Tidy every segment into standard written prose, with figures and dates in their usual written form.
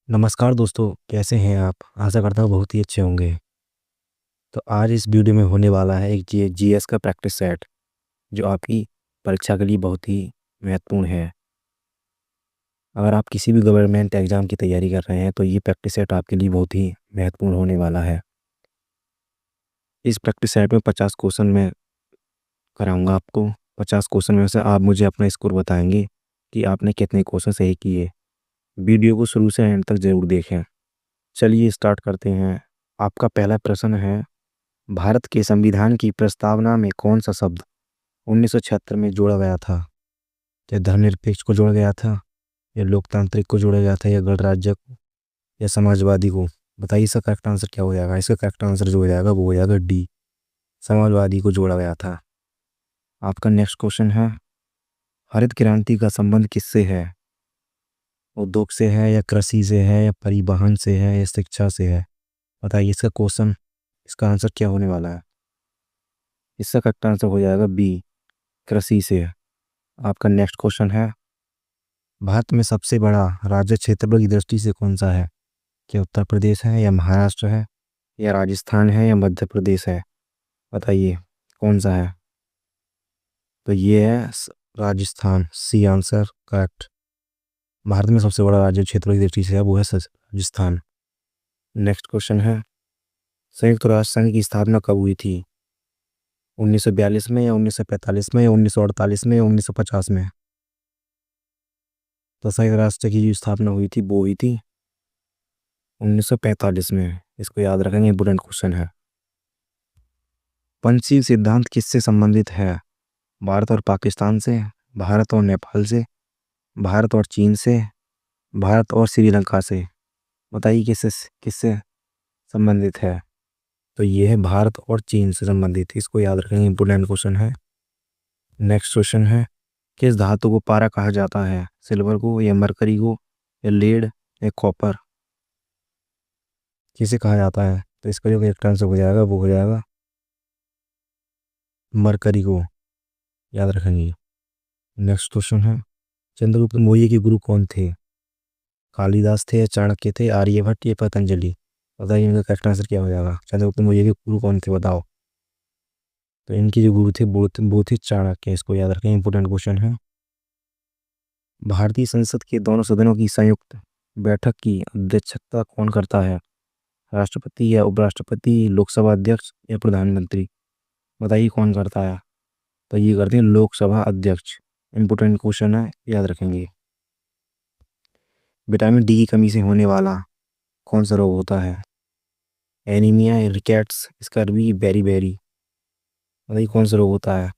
नमस्कार दोस्तों, कैसे हैं आप? आशा करता हूँ बहुत ही अच्छे होंगे। तो आज इस वीडियो में होने वाला है एक जीएस का प्रैक्टिस सेट जो आपकी परीक्षा के लिए बहुत ही महत्वपूर्ण है। अगर आप किसी भी गवर्नमेंट एग्ज़ाम की तैयारी कर रहे हैं तो ये प्रैक्टिस सेट आपके लिए बहुत ही महत्वपूर्ण होने वाला है। इस प्रैक्टिस सेट में 50 क्वेश्चन मैं कराऊंगा आपको। 50 क्वेश्चन में से आप मुझे अपना स्कोर बताएंगे कि आपने कितने क्वेश्चन सही किए। वीडियो को शुरू से एंड तक ज़रूर देखें। चलिए स्टार्ट करते हैं। आपका पहला प्रश्न है, भारत के संविधान की प्रस्तावना में कौन सा शब्द 1976 में जोड़ा गया था? क्या धर्मनिरपेक्ष को जोड़ा गया था, या लोकतांत्रिक को जोड़ा गया था, या गणराज्य को, या समाजवादी को? बताइए इसका करेक्ट आंसर क्या हो जाएगा। इसका करेक्ट आंसर जो हो जाएगा वो हो जाएगा डी, समाजवादी को जोड़ा गया था। आपका नेक्स्ट क्वेश्चन है, हरित क्रांति का संबंध किससे है? उद्योग से है, या कृषि से है, या परिवहन से है, या शिक्षा से है? बताइए इसका आंसर क्या होने वाला है। इसका करेक्ट आंसर हो जाएगा बी, कृषि से। आपका नेक्स्ट क्वेश्चन है, भारत में सबसे बड़ा राज्य क्षेत्रफल की दृष्टि से कौन सा है? क्या उत्तर प्रदेश है, या महाराष्ट्र है, या राजस्थान है, या मध्य प्रदेश है? बताइए कौन सा है। तो ये है Rajasthan. C answer correct. Bharat में सबसे बड़ा राज्य क्षेत्र की दृष्टि से है वो है राजस्थान। नेक्स्ट क्वेश्चन है, संयुक्त राष्ट्र संघ की स्थापना कब हुई थी? 1942 में, या 1945 में, या 1948 में, या 1950 में? तो संयुक्त राष्ट्र की जो स्थापना हुई थी वो हुई थी 1945 में। इसको याद रखेंगे, इंपोर्टेंट क्वेश्चन है। पंचशील सिद्धांत किससे संबंधित है? भारत और पाकिस्तान से, भारत और नेपाल से, भारत और चीन से, भारत और श्रीलंका से? बताइए किससे किससे संबंधित है। तो ये है भारत और चीन से संबंधित। इसको याद रखेंगे, इंपोर्टेंट क्वेश्चन है। नेक्स्ट क्वेश्चन है, किस धातु को पारा कहा जाता है? सिल्वर को, या मरकरी को, या लेड, या कॉपर? किसे कहा जाता है? तो इसका जो करेक्ट आंसर हो जाएगा वो हो जाएगा मरकरी को। याद रखेंगे। नेक्स्ट क्वेश्चन है, चंद्रगुप्त मौर्य के गुरु कौन थे? कालिदास थे, या चाणक्य थे, आर्यभट्ट, या पतंजलि? बताइए इनका करेक्ट आंसर क्या हो जाएगा। चंद्रगुप्त मौर्य के गुरु कौन थे बताओ। तो इनके जो गुरु थे वो थे चाणक्य। इसको याद रखें, इंपोर्टेंट क्वेश्चन है। भारतीय संसद के दोनों सदनों की संयुक्त बैठक की अध्यक्षता कौन करता है? राष्ट्रपति, या उपराष्ट्रपति, लोकसभा अध्यक्ष, या प्रधानमंत्री? बताइए कौन करता है। तो ये करते हैं लोकसभा अध्यक्ष। इंपोर्टेंट क्वेश्चन है, याद रखेंगे। विटामिन डी की कमी से होने वाला कौन सा रोग होता है? Anemia, rickets, scurvy, beri? बताइए कौन सा रोग होता है।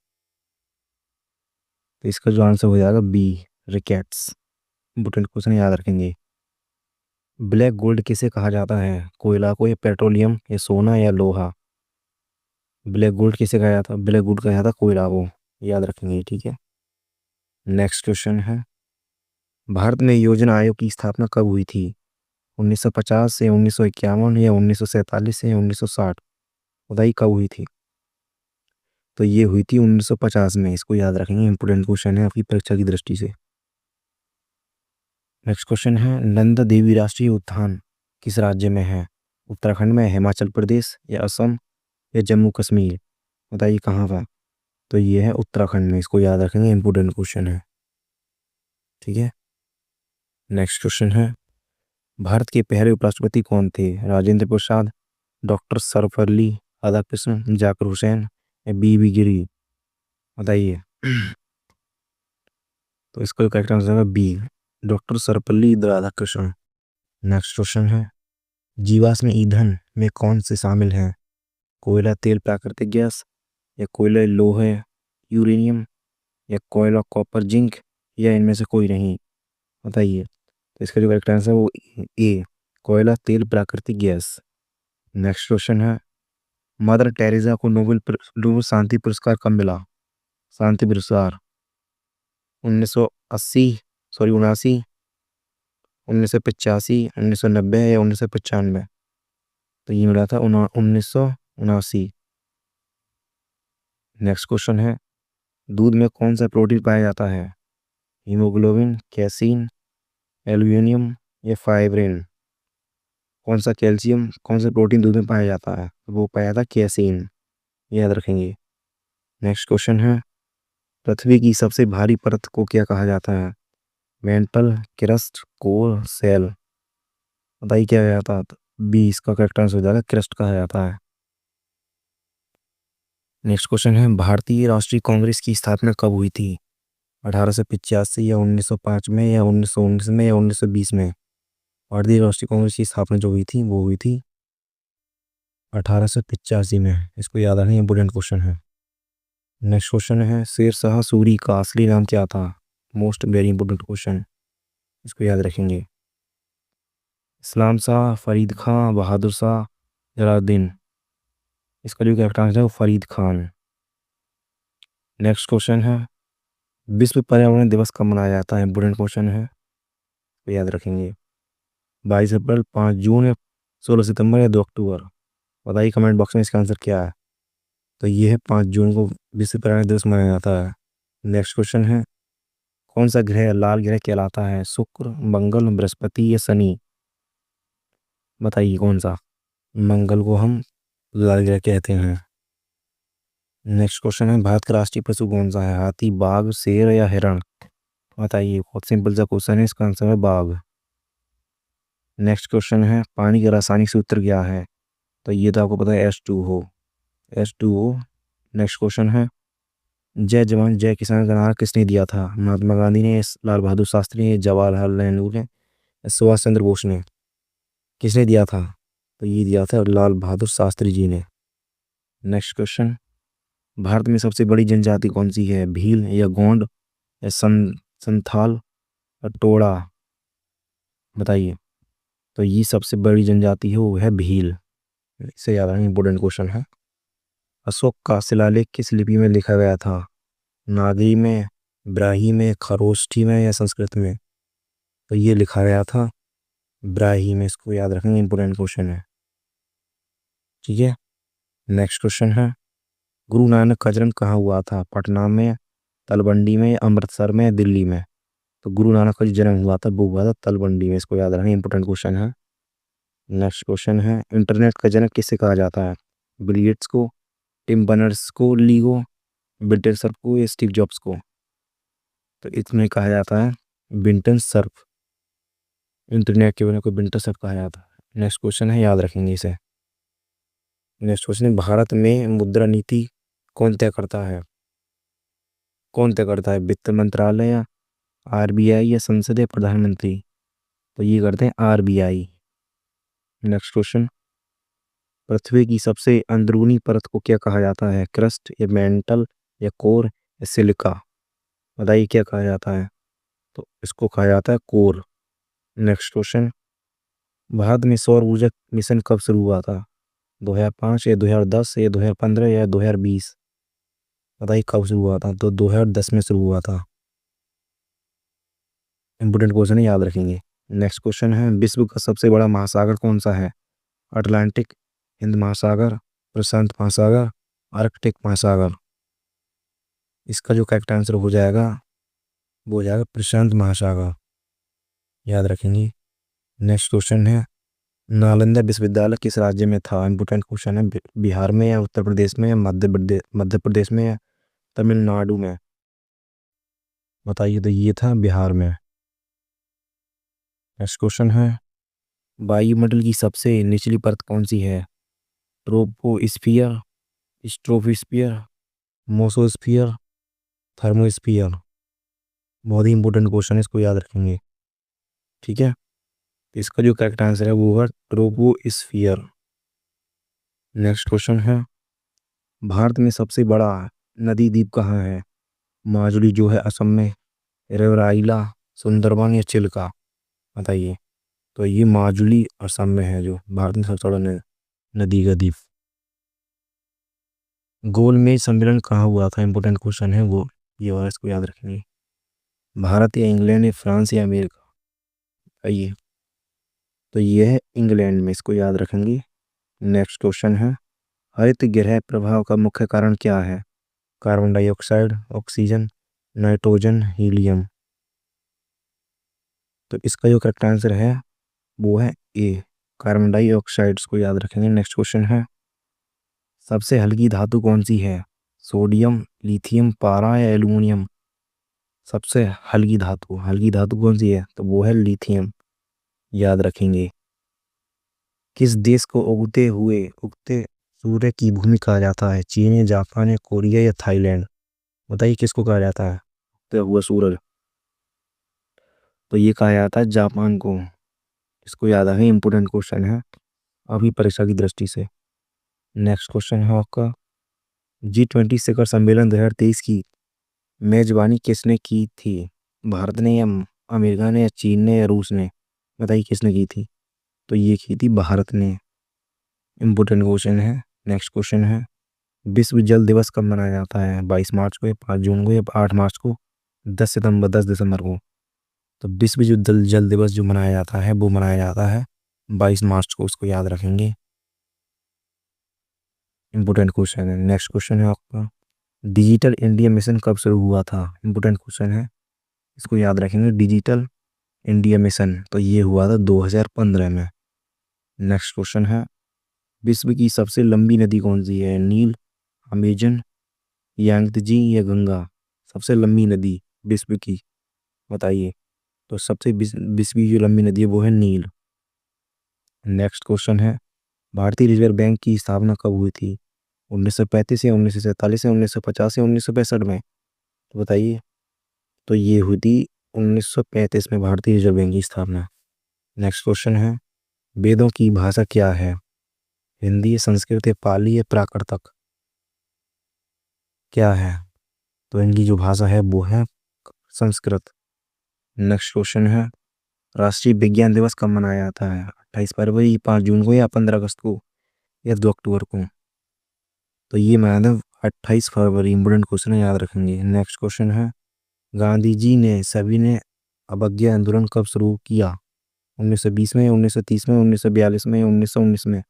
तो इसका जो आंसर हो जाएगा बी, रिकेट्स। इंपोर्टेंट क्वेश्चन याद रखेंगे। ब्लैक गोल्ड किसे कहा जाता है? कोयला को, या पेट्रोलियम, या सोना, या लोहा? ब्लैक गोल्ड किसे कहा जाता है? ब्लैक गोल्ड कहा जाता है कोयला को। याद रखेंगे, ठीक है। नेक्स्ट क्वेश्चन है, भारत में योजना आयोग की स्थापना कब हुई थी? 1950 से, 1951, या 1947 से, या 1960? बताइए कब हुई थी। तो ये हुई थी 1950 में। इसको याद रखेंगे, इंपोर्टेंट क्वेश्चन है आपकी परीक्षा की दृष्टि से। नेक्स्ट क्वेश्चन है, नंदा देवी राष्ट्रीय उद्यान किस राज्य में है? उत्तराखंड में, हिमाचल प्रदेश, या असम, या जम्मू कश्मीर? बताइए कहाँ पर। तो ये है उत्तराखंड में। इसको याद रखेंगे, इंपोर्टेंट क्वेश्चन है, ठीक है। नेक्स्ट क्वेश्चन है, भारत के पहले उपराष्ट्रपति कौन थे? राजेंद्र प्रसाद, डॉक्टर सर्वपल्ली राधाकृष्णन, जाकिर हुसैन, या बी गिरी? बताइए। तो इसका करेक्ट आंसर है B, doctor Sarvepalli Radhakrishnan. Next question है, जीवाश्म ईंधन में कौन से शामिल हैं? कोयला, तेल, प्राकृतिक गैस, या कोयला, लोहे, यूरेनियम, या कोयला, कॉपर, जिंक, या इनमें से कोई नहीं? बताइए। तो इसका जो करेक्ट आंसर है वो ए, कोयला, तेल, प्राकृतिक गैस। नेक्स्ट क्वेश्चन है, मदर टेरेसा को नोबेल शांति पुरस्कार कब मिला? शांति पुरस्कार 1980, सॉरी 79, 1985, 1990, या 1995? तो ये मिला था 1979। नेक्स्ट क्वेश्चन है, दूध में कौन सा प्रोटीन पाया जाता है? हीमोग्लोबिन, कैसीन, एल्यूमिनियम, या फाइब्रिन? कौन सा कैल्शियम कौन सा प्रोटीन दूध में पाया जाता है? वो पाया था कैसीन, याद रखेंगे। नेक्स्ट क्वेश्चन है, पृथ्वी की सबसे भारी परत को क्या कहा जाता है? Mantle, crust, core, cell. बताइए क्या कहा जाता है? बी इसका करेक्ट आंसर हो जाएगा, क्रस्ट कहा जाता है। नेक्स्ट क्वेश्चन है, भारतीय राष्ट्रीय कांग्रेस की स्थापना कब हुई थी? 1885 या 1905 में या 1919 में या 1920 में? भारतीय राष्ट्रीय कांग्रेस की स्थापना जो हुई थी वो हुई थी 1885 में। इसको याद रखना, इंपोर्टेंट क्वेश्चन है। नेक्स्ट क्वेश्चन है, शेर शाह सूरी का असली नाम क्या था? मोस्ट वेरी इंपोर्टेंट क्वेश्चन, इसको याद रखेंगे। इस्लाम शाह, फरीद खां, बहादुर शाह, जलालुद्दीन। इसका जो करेक्ट आंसर है वो फरीद खान। नेक्स्ट क्वेश्चन है, विश्व पर्यावरण दिवस कब मनाया जाता है? इंपोर्टेंट क्वेश्चन है, तो याद रखेंगे। 22 अप्रैल, 5 जून या 16 सितंबर या 2 अक्टूबर? बताइए कमेंट बॉक्स में इसका आंसर क्या है। तो ये है 5 जून को विश्व पर्यावरण दिवस मनाया जाता है। नेक्स्ट क्वेश्चन है, कौन सा ग्रह लाल ग्रह कहलाता है? शुक्र, मंगल, बृहस्पति या शनि? बताइए कौन सा? मंगल को हम लाल ग्रह कहते हैं। नेक्स्ट क्वेश्चन है, भारत का राष्ट्रीय पशु कौन सा है? हाथी, बाघ, शेर या हिरण? बताइए, बहुत सिंपल सा क्वेश्चन है, इसका आंसर है बाघ। नेक्स्ट क्वेश्चन है, पानी का रासायनिक सूत्र क्या है? तो ये तो आपको पता है, H2O, H2O। नेक्स्ट क्वेश्चन है, जय जवान जय किसान का नारा किसने दिया था? महात्मा गांधी ने, लाल बहादुर शास्त्री ने, जवाहरलाल नेहरू ने, सुभाष चंद्र बोस ने? किसने दिया था? तो ये दिया था लाल बहादुर शास्त्री जी ने। नेक्स्ट क्वेश्चन, भारत में सबसे बड़ी जनजाति कौन सी है? भील या गोंड या संथाल या टोडा? बताइए। तो ये सबसे बड़ी जनजाति है वो है भील। इसे याद रखना, इंपोर्टेंट क्वेश्चन है। अशोक का शिलालेख किस लिपि में लिखा गया था? नागरी में, ब्राही में, खरोष्ठी में या संस्कृत में? तो ये लिखा गया था ब्राही में। इसको याद रखेंगे, इंपोर्टेंट क्वेश्चन है। ठीक है। नेक्स्ट क्वेश्चन है, गुरु नानक का जन्म कहाँ हुआ था? पटना में, तलवंडी में, अमृतसर में, दिल्ली में? तो गुरु नानक का जो जन्म हुआ था वो हुआ था तलवंडी में। इसको याद रखें, इंपोर्टेंट क्वेश्चन है। नेक्स्ट क्वेश्चन है, इंटरनेट का जनक किसे कहा जाता है? बिल गेट्स को, टिम बर्नर्स को, ली को, विंटर सर्फ को या स्टीव जॉब्स को? तो इसमें कहा जाता है विंटर सर्फ। इंटरनेट के बने को विंटर सर्फ कहा जाता है। नेक्स्ट क्वेश्चन है, याद रखेंगे इसे। नेक्स्ट क्वेश्चन है, भारत में मुद्रा नीति कौन तय करता है? कौन तय करता है? वित्त मंत्रालय या RBI या संसद या प्रधानमंत्री? तो ये करते हैं RBI। नेक्स्ट क्वेश्चन, पृथ्वी की सबसे अंदरूनी परत को क्या कहा जाता है? क्रस्ट या मेंटल या कोर या सिलिका? बताइए क्या कहा जाता है? तो इसको कहा जाता है कोर। नेक्स्ट क्वेश्चन, भारत में सौर ऊर्जा मिशन कब शुरू हुआ था? 2005 या 2010 या 2015 या 2020? बताइए कब शुरू हुआ था? तो 2010 में शुरू हुआ था। इंपोर्टेंट क्वेश्चन है, याद रखेंगे। नेक्स्ट क्वेश्चन है, विश्व का सबसे बड़ा महासागर कौन सा है? अटलांटिक, हिंद महासागर, प्रशांत महासागर, आर्कटिक महासागर? इसका जो करेक्ट आंसर हो जाएगा वो हो जाएगा प्रशांत महासागर, याद रखेंगे। नेक्स्ट क्वेश्चन है, नालंदा विश्वविद्यालय किस राज्य में था? इंपोर्टेंट क्वेश्चन है, बिहार में या उत्तर प्रदेश में या मध्य प्रदेश में या तमिलनाडु में? बताइए। तो ये था बिहार में। नेक्स्ट क्वेश्चन है, वायुमंडल की सबसे निचली परत कौन सी है? Troposphere, stratosphere, mesosphere, thermosphere? बहुत ही इंपॉर्टेंट क्वेश्चन है, इसको याद रखेंगे। ठीक है। इसका जो करेक्ट आंसर है वो है ट्रोपोस्फियर। नेक्स्ट क्वेश्चन है, भारत में सबसे बड़ा नदी द्वीप कहाँ है? माजुली जो है असम में, रेवराइला, सुंदरबन या चिल्का? बताइए। तो ये माजुली असम में है, जो भारत में सबसे बड़ा नदी का द्वीप। गोलमेज सम्मेलन कहाँ हुआ था? इंपोर्टेंट क्वेश्चन है वो, ये वाला इसको याद रखेंगे। भारत या इंग्लैंड या फ्रांस या अमेरिका? आइए। तो ये है इंग्लैंड में, इसको याद रखेंगे। नेक्स्ट क्वेश्चन है, हरित गृह प्रभाव का मुख्य कारण क्या है? Carbon dioxide, oxygen, nitrogen, helium? तो इसका जो करेक्ट आंसर है वो है ए, कार्बन डाइऑक्साइड को याद रखेंगे। नेक्स्ट क्वेश्चन है सबसे हल्की धातु कौन सी है? सोडियम, लिथियम, पारा या एल्युमिनियम? सबसे हल्की धातु कौन सी है? तो वो है लिथियम, याद रखेंगे। किस देश को उगते सूर्य की भूमि कहा जाता है? चीन, जापान, कोरिया या थाईलैंड? बताइए किसको कहा जाता है उगते हुए सूरज? तो ये कहा जाता है जापान को। इसको याद रखें, इंपोर्टेंट क्वेश्चन है अभी परीक्षा की दृष्टि से। नेक्स्ट क्वेश्चन है आपका G20 शिखर सम्मेलन 2023 की मेजबानी किसने की थी? भारत ने या अमेरिका ने या चीन ने या रूस ने? बताइए किसने की थी? तो ये की थी भारत ने। इंपोर्टेंट क्वेश्चन है। नेक्स्ट क्वेश्चन है विश्व जल दिवस कब मनाया जाता है? 22 मार्च को या 5 जून को या 8 मार्च को, 10 दिसंबर को? तो विश्व जो जल दिवस जो मनाया जाता है वो मनाया जाता है 22 मार्च को। उसको याद रखेंगे, इंपोर्टेंट क्वेश्चन है। नेक्स्ट क्वेश्चन है आपका डिजिटल इंडिया मिशन कब शुरू हुआ था? इंपोर्टेंट क्वेश्चन है, इसको याद रखेंगे। डिजिटल इंडिया मिशन तो ये हुआ था 2015 में। नेक्स्ट क्वेश्चन है विश्व की सबसे लंबी नदी कौन सी है? नील, अमेजन, यांगत्जी या गंगा? सबसे लंबी नदी विश्व की, बताइए। तो सबसे विश्व की जो लंबी नदी है वो है नील। नेक्स्ट क्वेश्चन है भारतीय रिजर्व बैंक की स्थापना कब हुई थी? 1935 या 1947 या 1950 या 1965 में? तो बताइए। तो ये हुई थी 1935 में भारतीय रिजर्व बैंक की स्थापना। नेक्स्ट क्वेश्चन है वेदों की भाषा क्या है? हिंदी, संस्कृत या पाली या प्राकृतक? क्या है? तो इनकी जो भाषा है वो है संस्कृत। नेक्स्ट क्वेश्चन है राष्ट्रीय विज्ञान दिवस कब मनाया जाता है? 28 फरवरी, 5 जून को या 15 अगस्त को या 2 अक्टूबर को? तो ये मनाया था 28 फरवरी। इंपोर्टेंट क्वेश्चन है, याद रखेंगे। नेक्स्ट क्वेश्चन है गांधी जी ने सविनय अवज्ञा आंदोलन कब शुरू किया? 1920 में, 1930 में, 1942 में, 1919 में?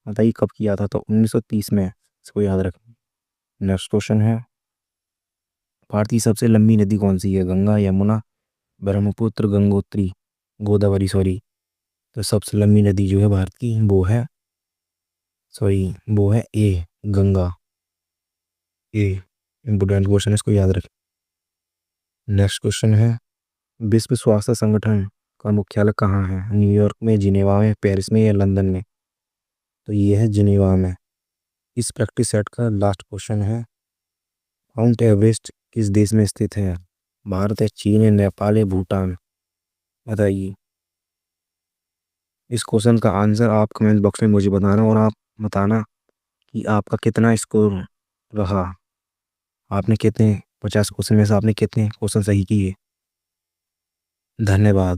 बताइए कब किया था? तो 1930 में। इसको याद रखें। नेक्स्ट क्वेश्चन है भारत की सबसे लंबी नदी कौन सी है? गंगा, यमुना, ब्रह्मपुत्र, गंगोत्री, गोदावरी, सॉरी। तो सबसे लंबी नदी जो है भारत की वो है ए, गंगा। ए इंपोर्टेंट क्वेश्चन है, इसको याद रखें। नेक्स्ट क्वेश्चन है विश्व स्वास्थ्य संगठन का मुख्यालय कहाँ है? न्यूयॉर्क में, जिनेवा में, पेरिस में या लंदन में? तो ये है जिनेवा में। इस प्रैक्टिस सेट का लास्ट क्वेश्चन है माउंट एवरेस्ट किस देश में स्थित है? भारत है, चीन है, नेपाल है, भूटान? बताइए। इस क्वेश्चन का आंसर आप कमेंट बॉक्स में मुझे बताना और आप बताना कि आपका कितना स्कोर रहा। आपने कितने 50 क्वेश्चन में से आपने कितने क्वेश्चन सही किए? धन्यवाद।